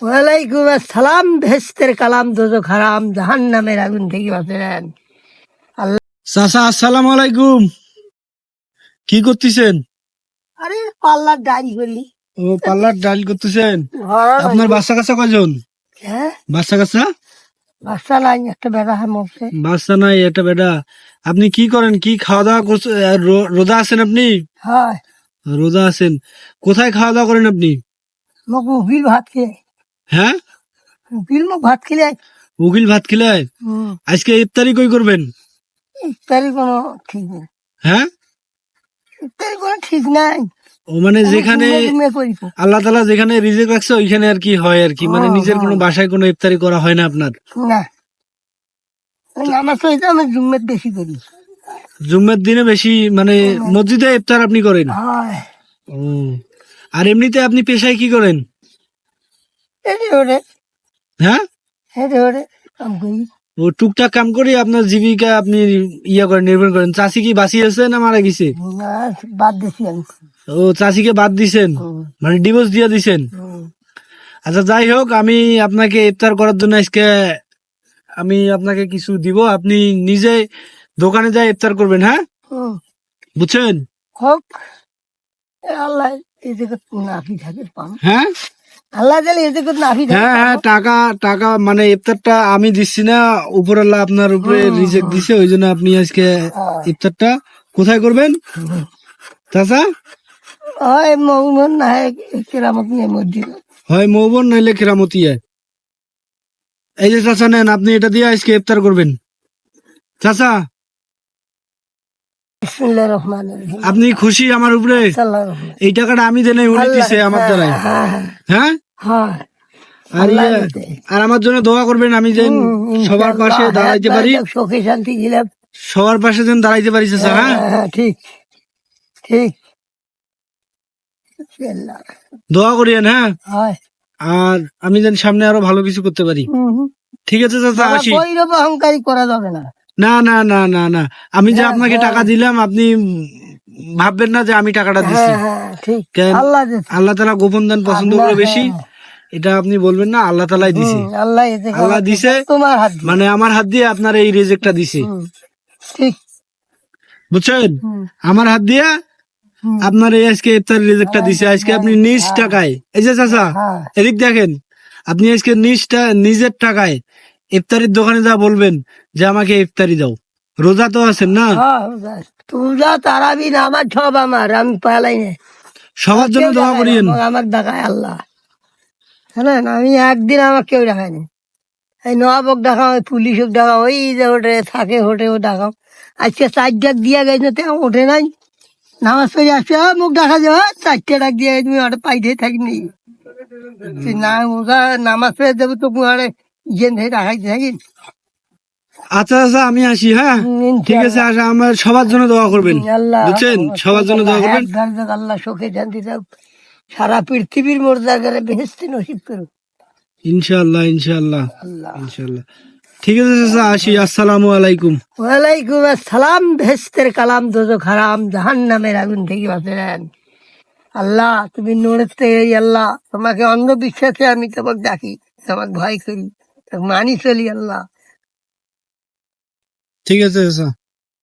ওয়ালাইকুম আসসালাম। ভেস্তের কালাম দোজো খারাম, জাহান্নামের আগুন থেকে বাঁচেন। চাচা আসসালামু আলাইকুম। কি করতেছেন? আরে পাল্লার ডাইরি করি। ও পাল্লার ডাল করতেছেন। ঘর আপনার বাচ্চা কাচ্চা কয়জন? হ্যাঁ, বাচ্চা কাচ্চা? বাচ্চা নাই, একটা বেড়া মরছে। বাচ্চা নাই, এটা বেটা। আপনি কি করেন? কি খাওয়া দাওয়া করছেন? রোজা আছেন আপনি? হয় রোজা আছেন। কোথায় খাওয়া দাওয়া করেন আপনি? মোক উকিল ভাত খেয়ে, হ্যাঁ, উকিল মোক ভাত খেলে। উকিল ভাত খেলে। আজকে ইফতারি কই করবেন? ইফতারি কোনো ঠিক নেই, হ্যাঁ, ইফতারি কোনো ঠিক নাই। ও মানে যেখানে করিব আল্লাহ তাআলা যেখানে রিজিক রাখছে ওইখানে আর কি হয় আর কি, মানে নিজের কোনো বাসায় কোনো ইফতারি করা হয় না আপনার? না, নামাজ পড়তে আমি জুম্মের বেশি করি। জুম্মার দিনে বেশি মানে মসজিদে ইফতার আপনি করেন? হয় ও, আর এমনিতে আপনি পেশায় কি করেন? হেঁটে ওরে হ্যাঁ, হেঁটে ওরে কাম করি। ও টুকটাক কাম করে আপনার জীবিকা আপনি ইয়া করেন, নির্ভর করেন। চাষি কি বাঁচিয়েছে না মারা গেছে? না, বাদ দিছি আমি। ও চাষিকে বাদ দিছেন, মানে ডিভোর্স দিয়ে দিছেন। আচ্ছা যাই হোক, আমি আপনাকে ইফতার করার জন্য আজকে আমি আপনাকে কিছু দিব, আপনি নিজে দোকানে যাই ইফতার করবেন। হ্যাঁ, বুঝছেন? হোক, আল্লাহ এদিকে নাফি থাকে পাম, হ্যাঁ আল্লাহ দিলে এদিকে নাফি থাকে। হ্যাঁ হ্যাঁ, টাকা টাকা মানে ইফতারটা আমি দিচ্ছি না, উপরাল্লাহ আপনার উপরে রিজেক্ট দিছে, ওই জন্য আপনি আজকে ইফতারটা কোথায় করবেন চাচা? হয় মৌমন না হয় কেরামত নিয়ে মসজিদ। হয় মৌবন নাইলে কেরামতিয়া। এই যে চাচা নেন, আপনি এটা দিয়ে আজকে ইফতার করবেন। চাচা বিসমিল্লাহির রহমানির রহিম। আপনি খুশি আমার উপরে? সাল্লাল্লাহু আলাইহি এই টাকাটা আমি দেনে উনি দিছে আমার দ্বারাই। হ্যাঁ, হ্যাঁ, আর আর আমার জন্য দোয়া করবেন, আমি যেন সবার পাশে দাঁড়াইতে পারি, সুখে শান্তি ছিলাম, সবার পাশে যেন দাঁড়াইতে পারি চাচা। হ্যাঁ, ঠিক ঠিক, দোয়া করিয়েন। হ্যাঁ, হয়। আর আমি যেন সামনে আরো ভালো কিছু করতে পারি। ঠিক আছে চাচা, আসি। ওইরকম অহংকারী করা যাবে না। না না না না না, আমি যে আপনাকে টাকা দিলাম, আপনি ভাববেন না যে আমি টাকাটা দিছি। কেন? আল্লাহ তাআলা গোপন দান পছন্দ করে বেশি, এটা আপনি বলবেন না। আল্লাহ তাআলাই দিছে, আল্লাহ দিছে, তোমার হাত মানে আমার হাত দিয়ে আপনার এই রিজেক্টটা দিছে। ঠিক, বুঝছেন? আমার হাত দিয়ে আপনার এই আজকে ইফতার রিজেক্টটা দিছে। আজকে আপনি নিজ টাকায়, এই যে চাচা এদিক দেখেন, আপনি আজকে নিজের টাকায় ইফতারির দোকানে যা বলবেন যে আমাকে ইফতারি দাও। রোজা তো আছেন না? পূজা তারাবি নামাজ সব আমার, আমি পালাই না। সবার জন্য দোয়া করিয়েন। আমার দেখায় আল্লাহ, জানেন? আমি একদিন আমার কেউ দেখায়নি। এই নবাবক দেখাও, ওই পুলিশক দেখাও, ওই যে ওটে থাকে হোটে ও দেখাও। আজকে 4 ডাক দিয়া গেছে, তো ওঠে নাই। নামাজ পড়ে আসছে, মুখ দেখা যাবে 4টে ডাক দিয়ে তুমি ওটা পাইতে থাকিনি না। ওরা নামাজ পড়ে দেবো তো মুহারে ইয়ে দেখাইতে থাকি। আচ্ছা আচ্ছা, আমি আসি। হ্যাঁ, ঠিক আছে, আসা। আমার সবার জন্য দোয়া করবেন, বুঝছেন? সবার জন্য দোয়া করবেন। আল্লাহ সুখে শান্তি দাও, সারা পৃথিবীর মর্যাদা বেহেশতে নসিব করুক ইনশাআল্লাহ ইনশাআল্লাহ ইনশাআল্লাহ। ঠিক আছে চাচা, আসি। আসসালামু আলাইকুম। ওয়ালাইকুম আসসালাম। ভেস্তের কালাম দোজো খারাম, জাহান্নামের আগুন থেকে বাঁচেন। আল্লাহ তুমি নূরের থেকে, আল্লাহ তোমাকে অন্ধবিশ্বাসে আমি তোমাকে ডাকি, তোমাকে ভয় করি, মানি চলি আল্লাহ। ঠিক আছে চাচা।